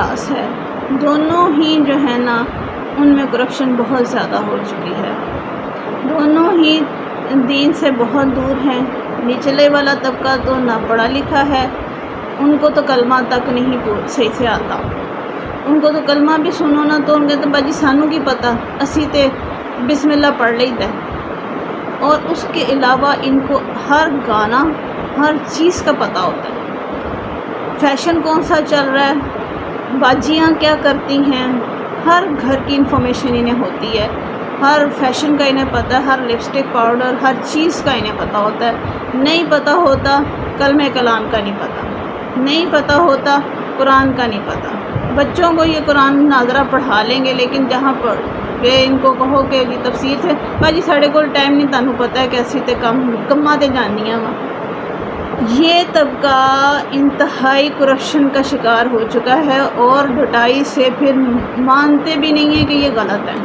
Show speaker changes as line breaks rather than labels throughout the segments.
Class ہے، دونوں ہی جو ہے نا ان میں کرپشن بہت زیادہ ہو چکی ہے، دونوں ہی دین سے بہت دور ہیں۔ نچلے والا طبقہ تو نہ پڑھا لکھا ہے، ان کو تو کلمہ تک نہیں صحیح سے آتا، ان کو تو کلمہ بھی سنو نا تو ان کہتے باجی سانو کی پتہ، اسی تے بسم اللہ پڑھ لیتا ہے۔ اور اس کے علاوہ ان کو ہر گانا ہر چیز کا پتہ ہوتا ہے، فیشن کون سا چل رہا ہے، باجیاں کیا کرتی ہیں، ہر گھر کی انفارمیشن انہیں ہوتی ہے، ہر فیشن کا انہیں پتہ ہے، ہر لپسٹک پاؤڈر ہر چیز کا انہیں پتہ ہوتا ہے۔ نہیں پتہ ہوتا کلمہ کلام کا نہیں پتہ، نہیں پتہ ہوتا قرآن کا نہیں پتہ۔ بچوں کو یہ قرآن ناظرہ پڑھا لیں گے، لیکن جہاں پر ان کو کہو کہ تفسیر سے باجی ساڑھے کول ٹائم نہیں، تانوں پتہ ہے کہ اسی تے کماں تے جانیاں وا۔ یہ طبقہ انتہائی کرپشن کا شکار ہو چکا ہے اور ڈٹائی سے پھر مانتے بھی نہیں ہیں کہ یہ غلط ہے،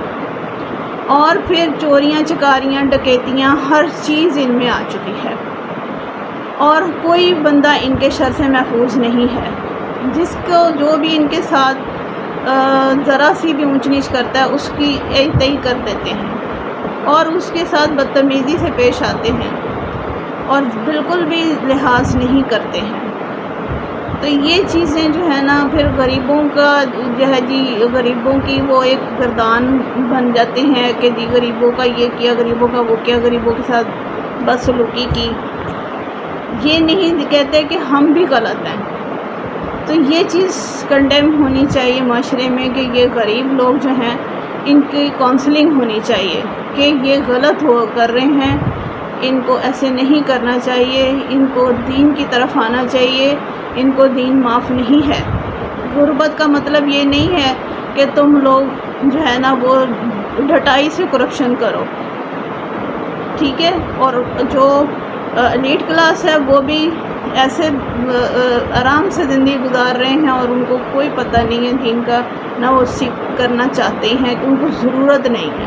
اور پھر چوریاں چکاریاں ڈکیتیاں ہر چیز ان میں آ چکی ہے، اور کوئی بندہ ان کے شر سے محفوظ نہیں ہے۔ جس کو جو بھی ان کے ساتھ ذرا سی بھی اونچ نیچ کرتا ہے اس کی تئی کر دیتے ہیں اور اس کے ساتھ بدتمیزی سے پیش آتے ہیں اور بالکل بھی لحاظ نہیں کرتے ہیں۔ تو یہ چیزیں جو ہے نا پھر غریبوں کا جو ہے جی غریبوں کی وہ ایک گردان بن جاتے ہیں کہ جی غریبوں کا یہ کیا، غریبوں کا وہ کیا، غریبوں کے ساتھ بدسلوکی کی۔ یہ نہیں کہتے کہ ہم بھی غلط ہیں۔ تو یہ چیز کنڈیم ہونی چاہیے معاشرے میں کہ یہ غریب لوگ جو ہیں ان کی کونسلنگ ہونی چاہیے کہ یہ غلط کر رہے ہیں، ان کو ایسے نہیں کرنا چاہیے، ان کو دین کی طرف آنا چاہیے، ان کو دین معاف نہیں ہے۔ غربت کا مطلب یہ نہیں ہے کہ تم لوگ جو ہے نا وہ ڈھٹائی سے کرپشن کرو، ٹھیک ہے۔ اور جو ایلیٹ کلاس ہے وہ بھی ایسے آرام سے زندگی گزار رہے ہیں اور ان کو کوئی پتہ نہیں ہے دین کا، نہ وہ سیکھ کرنا چاہتے ہیں کہ ان کو ضرورت نہیں ہے،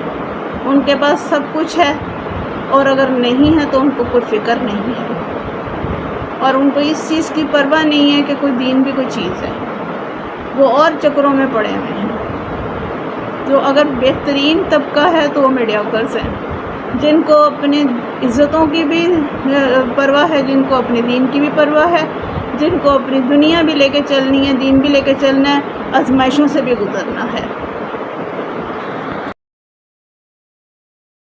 ان کے پاس سب کچھ ہے اور اگر نہیں ہے تو ان کو کوئی فکر نہیں ہے، اور ان کو اس چیز کی پرواہ نہیں ہے کہ کوئی دین بھی کوئی چیز ہے، وہ اور چکروں میں پڑے ہوئے ہیں۔ جو اگر بہترین طبقہ ہے تو وہ میڈیوکرز ہیں، جن کو اپنی عزتوں کی بھی پرواہ ہے، جن کو اپنے دین کی بھی پرواہ ہے، جن کو اپنی دنیا بھی لے کے چلنی ہے، دین بھی لے کے چلنا ہے، آزمائشوں سے بھی گزرنا ہے۔